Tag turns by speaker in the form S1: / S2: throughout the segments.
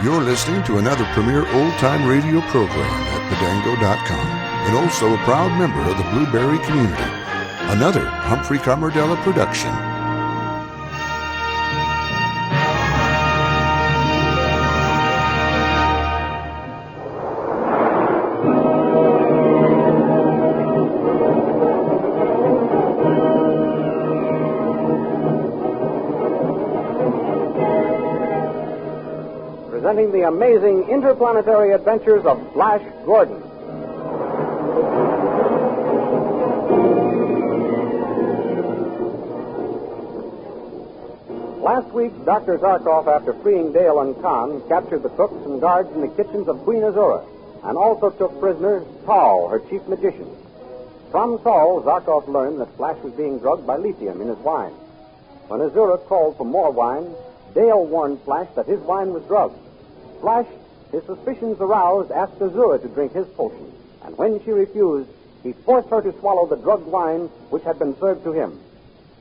S1: You're listening to another premier old-time radio program at Padango.com, and also a proud member of the Blueberry community. Another Humphrey Carmardella production.
S2: Presenting the amazing interplanetary adventures of Flash Gordon. Last week, Dr. Zarkov, after freeing Dale and Khan, captured the cooks and guards in the kitchens of Queen Desira, and also took prisoner Tal, her chief magician. From Tal, Zarkov learned that Flash was being drugged by lithium in his wine. When Desira called for more wine, Dale warned Flash that his wine was drugged. Flash, his suspicions aroused, asked Azura to drink his potion, and when she refused, he forced her to swallow the drugged wine which had been served to him.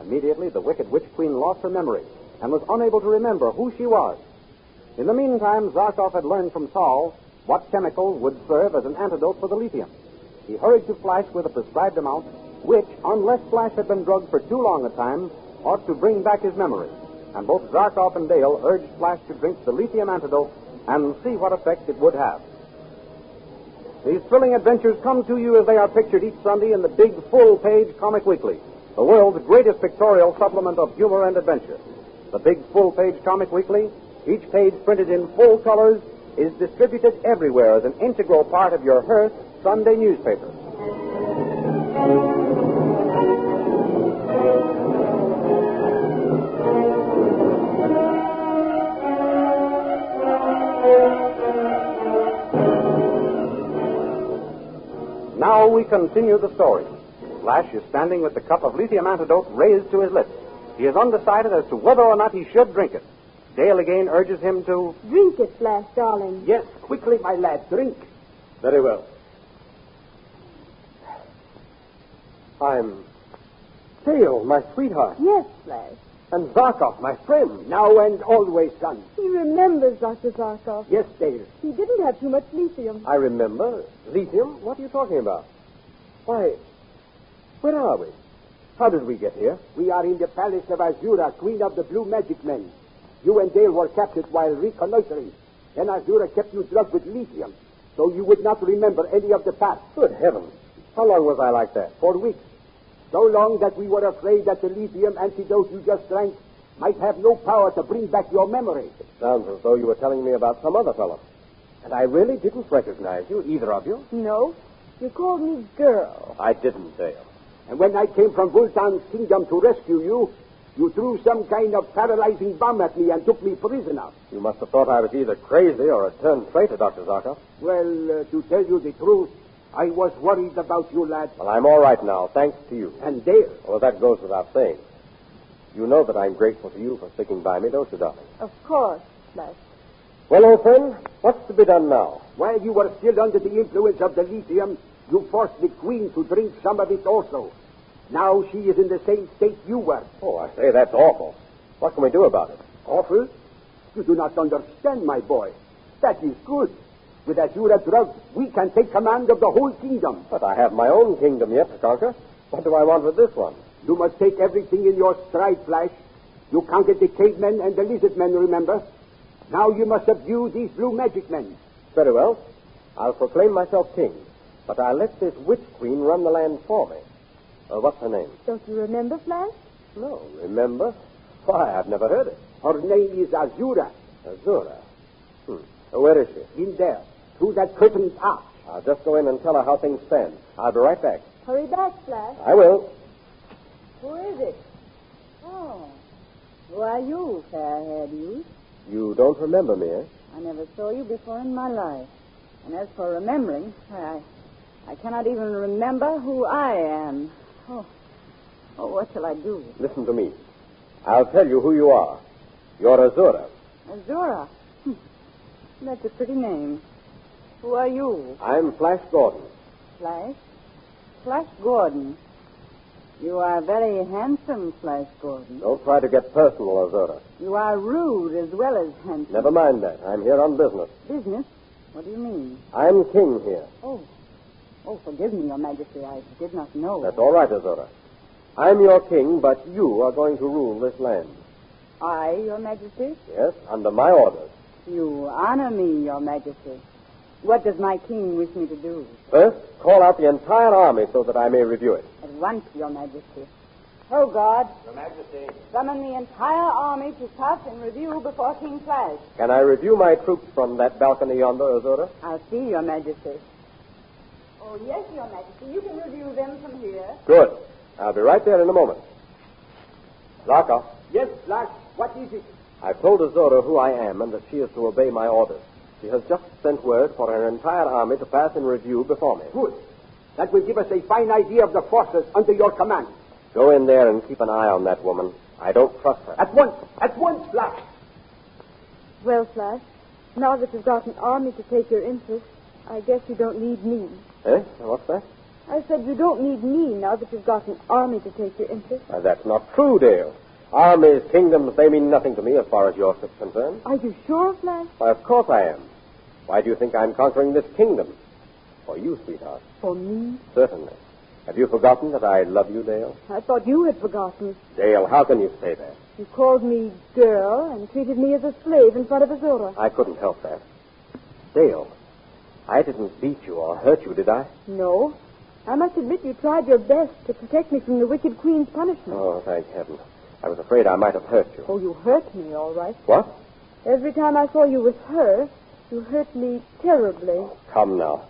S2: Immediately, the wicked witch queen lost her memory and was unable to remember who she was. In the meantime, Zarkov had learned from Saul what chemical would serve as an antidote for the lithium. He hurried to Flash with a prescribed amount, which, unless Flash had been drugged for too long a time, ought to bring back his memory. And both Zarkov and Dale urged Flash to drink the lithium antidote and see what effect it would have. These thrilling adventures come to you as they are pictured each Sunday in the big full-page Comic Weekly, the world's greatest pictorial supplement of humor and adventure. The big full-page Comic Weekly, each page printed in full colors, is distributed everywhere as an integral part of your Hearst Sunday newspaper. Now we continue the story. Flash is standing with the cup of lithium antidote raised to his lips. He is undecided as to whether or not he should drink it. Dale again urges him to...
S3: Drink it, Flash, darling.
S4: Yes, quickly, my lad, drink.
S5: Very well. I'm Dale, my sweetheart.
S3: Yes, Flash.
S5: And Zarkov, my friend.
S4: Now and always, son.
S3: He remembers Dr. Zarkov.
S4: Yes, Dale.
S3: He didn't have too much lithium.
S5: I remember. Lithium? What are you talking about? Why, where are we? How did we get here?
S4: We are in the palace of Azura, queen of the blue magic men. You and Dale were captured while reconnoitering. Then Azura kept you drugged with lithium, so you would not remember any of the past.
S5: Good heavens. How long was I like that?
S4: 4 weeks. So long that we were afraid that the lithium antidote you just drank might have no power to bring back your memory.
S5: It sounds as though you were telling me about some other fellow. And I really didn't recognize you, either of you.
S3: No. You called me girl.
S5: I didn't, Dale.
S4: And when I came from Vultan's kingdom to rescue you, you threw some kind of paralyzing bomb at me and took me prisoner.
S5: You must have thought I was either crazy or a turned traitor, Dr. Zarkov.
S4: Well, to tell you the truth, I was worried about you, lad.
S5: Well, I'm all right now, thanks to you.
S4: And Dale.
S5: Well, that goes without saying. You know that I'm grateful to you for sticking by me, don't you, darling?
S3: Of course, Flash.
S5: Well, old friend, what's to be done now?
S4: While you were still under the influence of the lithium, you forced the queen to drink some of it also. Now she is in the same state you were.
S5: Oh, I say, that's awful. What can we do about it?
S4: Awful? You do not understand, my boy. That is good. With Azura drugged, we can take command of the whole kingdom.
S5: But I have my own kingdom yet to conquer. What do I want with this one?
S4: You must take everything in your stride, Flash. You conquered the cavemen and the lizard men, remember? Now you must subdue these blue magic men.
S5: Very well. I'll proclaim myself king. But I'll let this witch queen run the land for me. What's her name?
S3: Don't you remember, Flash?
S5: No, remember? Why, I've never heard it.
S4: Her name is Azura.
S5: Azura? Where is she?
S4: In there, through that curtained arch.
S5: I'll just go in and tell her how things stand. I'll be right back.
S3: Hurry back, Flash.
S5: I will.
S6: Who is it? Oh. Who are you, fair-haired youth?
S5: You don't remember me, eh?
S6: I never saw you before in my life. And as for remembering, I cannot even remember who I am. Oh, what shall I do?
S5: Listen to me. I'll tell you who you are. You're Azura.
S6: Azura? That's a pretty name. Who are you?
S5: I'm Flash Gordon.
S6: Flash? Flash Gordon. You are very handsome, Flash Gordon.
S5: Don't try to get personal, Arora.
S6: You are rude as well as handsome.
S5: Never mind that. I'm here on business.
S6: Business? What do you mean?
S5: I'm king here.
S6: Oh, forgive me, Your Majesty. I did not know.
S5: That's all right, Arora. I'm your king, but you are going to rule this land.
S6: I, Your Majesty?
S5: Yes, under my orders.
S6: You honor me, Your Majesty. What does my king wish me to do?
S5: First, call out the entire army so that I may review it.
S6: At once, Your Majesty. Oh, God.
S2: Your Majesty.
S6: Summon the entire army to pass and review before King Flash.
S5: Can I review my troops from that balcony yonder, Arora?
S6: I'll see, Your Majesty. Oh, yes, Your Majesty. You can review them from here.
S5: Good. I'll be right there in a moment. Zarkov,
S4: Yes, Flash. What is it?
S5: I've told Arora who I am and that she is to obey my orders. She has just sent word for her entire army to pass and review before me.
S4: Good. That will give us a fine idea of the forces under your command.
S5: Go in there and keep an eye on that woman. I don't trust her.
S4: At once, Flash.
S3: Well, Flash, now that you've got an army to take your interest, I guess you don't need me.
S5: Eh? What's that?
S3: I said you don't need me now that you've got an army to take your interest.
S5: That's not true, Dale. Armies, kingdoms, they mean nothing to me as far as you're concerned.
S3: Are you sure, Flash?
S5: Why, of course I am. Why do you think I'm conquering this kingdom? For you, sweetheart.
S3: For me?
S5: Certainly. Have you forgotten that I love you, Dale?
S3: I thought you had forgotten.
S5: Dale, how can you say that?
S3: You called me girl and treated me as a slave in front of Arora.
S5: I couldn't help that. Dale, I didn't beat you or hurt you, did I?
S3: No. I must admit you tried your best to protect me from the wicked queen's punishment.
S5: Oh, thank heaven. I was afraid I might have hurt you.
S3: Oh, you hurt me, all right.
S5: What?
S3: Every time I saw you with her, you hurt me terribly.
S5: Come now.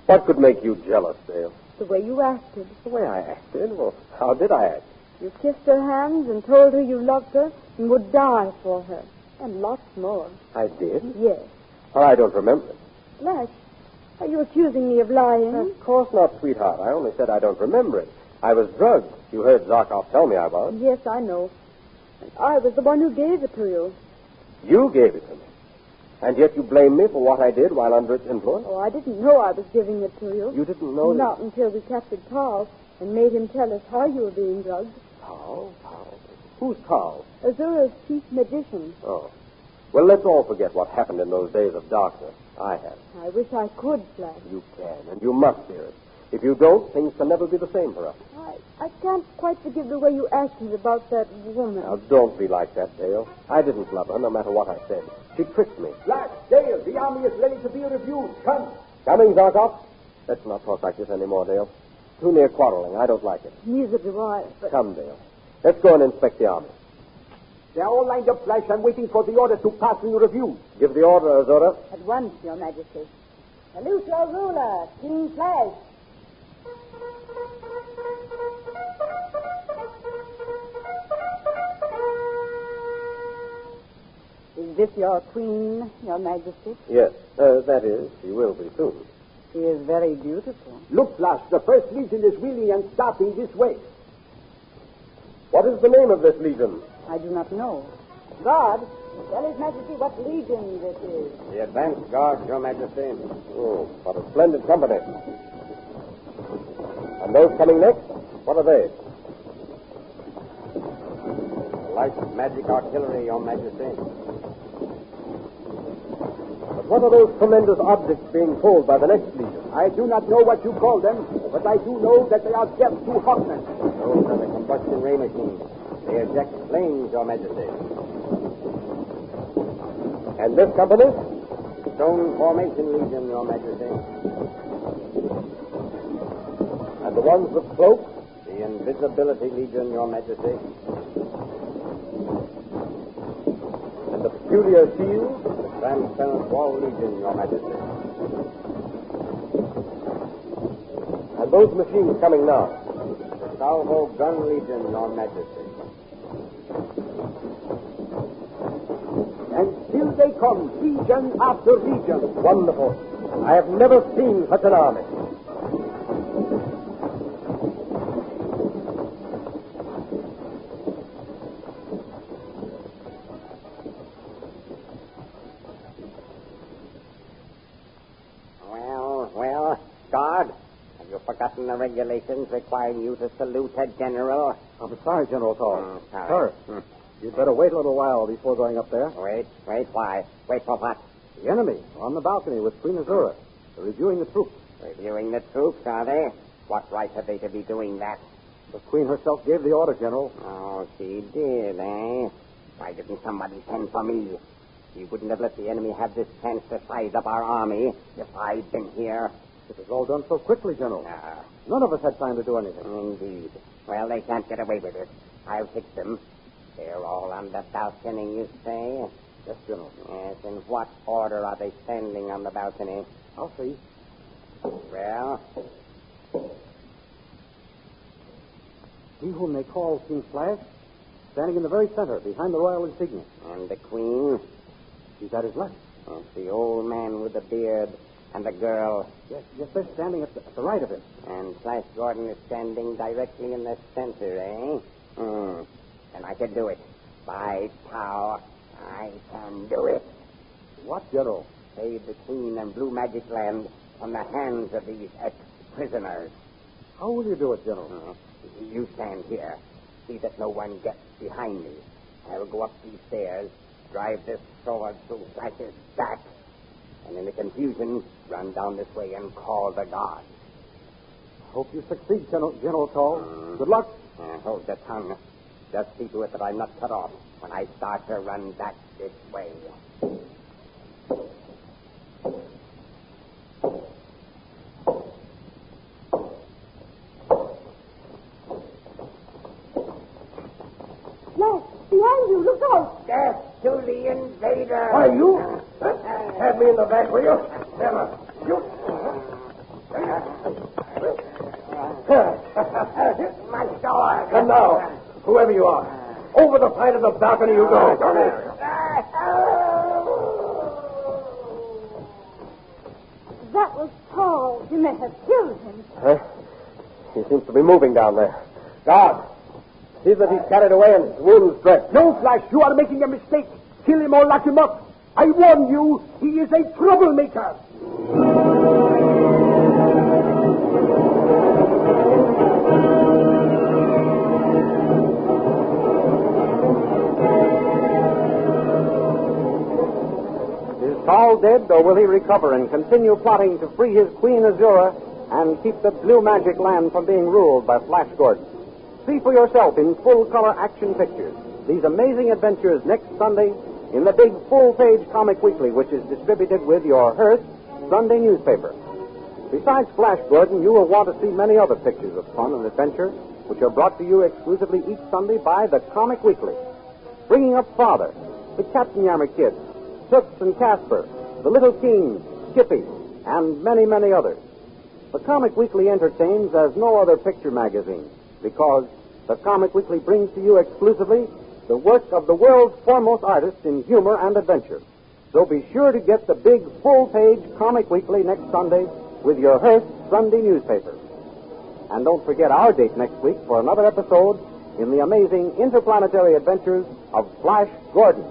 S5: What could make you jealous, Dale?
S3: The way you acted.
S5: The way I acted? Well, how did I act?
S3: You kissed her hands and told her you loved her and would die for her. And lots more.
S5: I did?
S3: Yes.
S5: Well, I don't remember it.
S3: Flash, are you accusing me of lying?
S5: Of course not, sweetheart. I only said I don't remember it. I was drugged. You heard Zarkov tell me I was.
S3: Yes, I know. And I was the one who gave it to you.
S5: You gave it to me. And yet you blame me for what I did while under its influence?
S3: Oh, I didn't know I was giving it to you.
S5: You didn't know
S3: Not until we captured Carl and made him tell us how you were being drugged.
S5: Carl? Who's Carl?
S3: Azora's chief magician.
S5: Oh. Well, let's all forget what happened in those days of darkness. I have.
S3: I wish I could, Flash.
S5: You can, and you must hear it. If you don't, things can never be the same for us.
S3: I can't quite forgive the way you acted about that woman.
S5: Now, don't be like that, Dale. I didn't love her, no matter what I said. She tricked me.
S4: Flash, Dale, the army is ready to be reviewed. Come.
S5: Coming, Zarkov. Let's not talk like this anymore, Dale. Too near quarreling. I don't like it.
S3: Neither do I, but...
S5: Come, Dale. Let's go and inspect the army.
S4: They're all lined up, Flash. I'm waiting for the order to pass and review.
S5: Give the order, Arora.
S6: At once, Your Majesty. Salute your ruler, King Flash. Is this your queen, Your Majesty?
S5: Yes, that is. She will be soon.
S6: She is very beautiful.
S4: Look, Flash, the first legion is wheeling and starting this way.
S5: What is the name of this legion?
S6: I do not know. Guard, tell His Majesty what legion this is.
S5: The advance guard, Your Majesty. Oh, what a splendid company. And those coming next? What are they? Light magic artillery, Your Majesty. But what are those tremendous objects being pulled by the next legion?
S4: I do not know what you call them, but I do know that they are death to Hawkmen.
S5: Those are the combustion ray machines. They eject flames, Your Majesty. And this company? Stone Formation Legion, Your Majesty. And the ones with cloaks? The Invisibility Legion, Your Majesty. And the Peculiar Shield? The Transparent Wall Legion, Your Majesty. And those machines coming now? The Salvo Gun Legion, Your Majesty.
S4: And still they come, region after region.
S5: Wonderful. I have never seen such an army.
S7: forgotten the regulations requiring you to salute a general?
S2: I'm sorry, General Tall.
S7: Sorry.
S2: Sir, you'd better wait a little while before going up there.
S7: Wait, why? Wait for what?
S2: The enemy on the balcony with Queen Desira. They're reviewing the troops.
S7: Reviewing the troops, are they? What right have they to be doing that?
S2: The Queen herself gave the order, General.
S7: Oh, she did, eh? Why didn't somebody send for me? She wouldn't have let the enemy have this chance to size up our army if I'd been here.
S2: It was all done so quickly, General. None of us had time to do anything.
S7: Indeed. Well, they can't get away with it. I'll fix them. They're all on the balcony, you say?
S2: Yes, General.
S7: Yes, in what order are they standing on the balcony?
S2: I'll see.
S7: Well?
S2: He whom they call King Flash, standing in the very center, behind the royal insignia.
S7: And the Queen?
S2: She's at his left.
S7: And the old man with the beard and the girl?
S2: Yes, they're standing at the right of him.
S7: And Flash Gordon is standing directly in the center, eh? And I can do it. By Tau, I can do it.
S2: What, General?
S7: Save the Queen and Blue Magic Land from the hands of these ex-prisoners.
S2: How will you do it, General?
S7: You stand here. See that no one gets behind me. I will go up these stairs, drive this sword through Flash's back, and in the confusion, run down this way and call the guards.
S2: Hope you succeed, General Tall. Good luck.
S7: Hold your tongue. Just see to it that I'm not cut off when I start to run back this way.
S3: Yes, behind you. Look out.
S7: Death to the invader.
S5: Why, you? Have me in the back, will you? Never. You.
S7: My sword.
S5: And now, whoever you are, over the side of the balcony you go.
S3: That was Tall. You may have killed him.
S5: He seems to be moving down there. Guard, see that he's carried away and his wounds dressed.
S4: No, Flash, you are making a mistake. Kill him or lock him up. I warn you, he is a troublemaker.
S2: Is Tall dead, or will he recover and continue plotting to free his Queen Desira and keep the Blue Magic Land from being ruled by Flash Gordon? See for yourself in full-color action pictures these amazing adventures next Sunday in the big full-page comic weekly, which is distributed with your Hearst Sunday newspaper. Besides Flash Gordon, you will want to see many other pictures of fun and adventure, which are brought to you exclusively each Sunday by the Comic Weekly, bringing up Father, the Captain Yammer Kids, Toots and Casper, the Little King, Skippy, and many, many others. The Comic Weekly entertains as no other picture magazine, because the Comic Weekly brings to you exclusively the work of the world's foremost artists in humor and adventure. So be sure to get the big full-page Comic Weekly next Sunday with your Hearst Sunday newspaper. And don't forget our date next week for another episode in the amazing interplanetary adventures of Flash Gordon.